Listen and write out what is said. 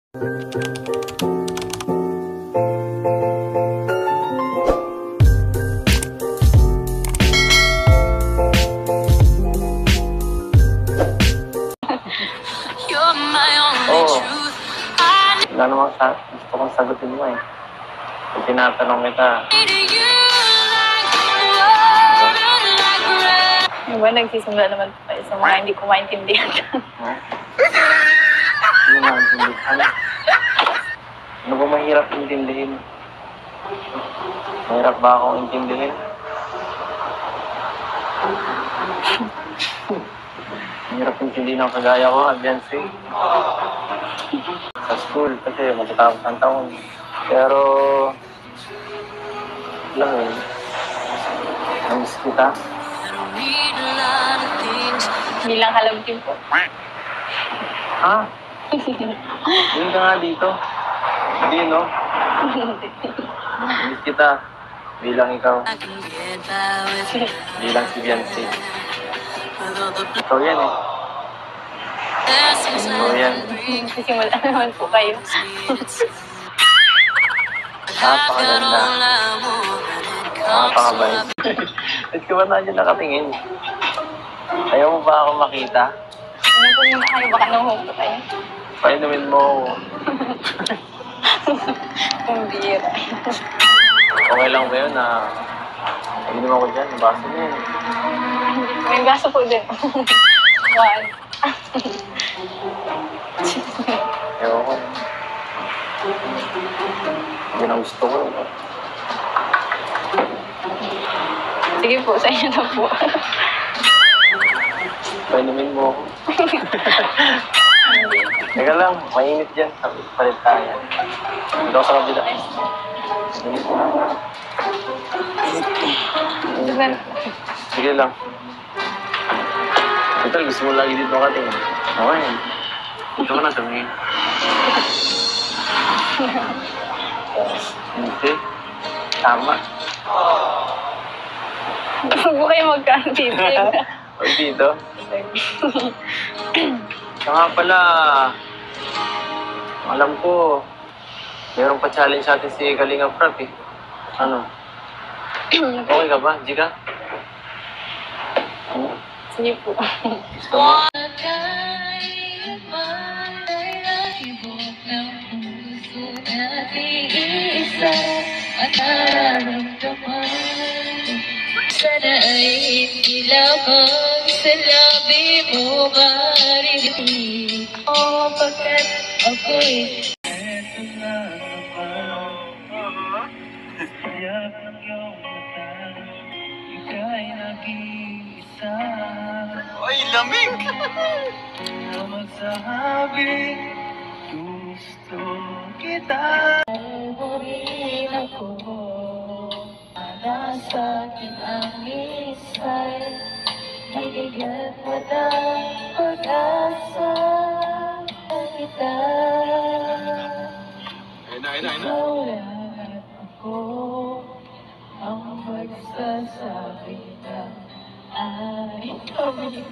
Wala namang gusto kong sagutin mo eh. Kung tinatanong kita. Diba nagsisimula naman po kayo sa mga hindi ko maintindihan. Ha? Hindi mo maintindihan. Ano ba mahirap intindihin? Mahirap ba akong intindihin? Mahirap intindihin ang kagaya ko, Adriancy. Sa school, kasi matatapos ang taon. Pero, alam mo yun, namiss kita. Bilang halabtim po. Ha? Yun ka nga dito. Hindi, no? Namiss kita. Bilang ikaw. Bilang si Biancy. Ikaw yan eh. Ikaw yan. Sisimula naman po kayo. Napakaganda. Napakabait. Ba't ka ba nandiyan nakatingin? Ayaw mo ba ako makita? Ano po muna kayo? Baka nahuhupo kayo. Painumin mo ako. Kung bira. Okay lang ba yun na inom ako dyan? Baso mo yun. May baso po din. One. Ewan ko. Hindi na gusto ko. Sige po, sa inyo na po. Painumin mo ako. Teka lang, mainit dyan. Palit tayo. Dito ako sa kabila. Sige lang. Total, gusto mo lagi dito makatingin. Okay. Dito ka na tumingin. Hindi. Tama. Huwag po kayo magkantipid. Huwag dito. Saka pala, alam ko, mayroong pa-challenge sa atin si Kalinga Prab eh. Ano? Okay ka ba? Di ka? Sige po. Gusto mo? Sana ay hindi lamang sa labi mo maririnig mo pagkat ako'y eto na naman. Kaya ng iyong mata, ika'y nag-iisa. Ay, lamig! Na magsabi, gusto kita. Mo rin ako. Nasa akin ang isa'y nagigit mo ng pag-asa kita. Ikaw at ako ang magsasabi na ay kami.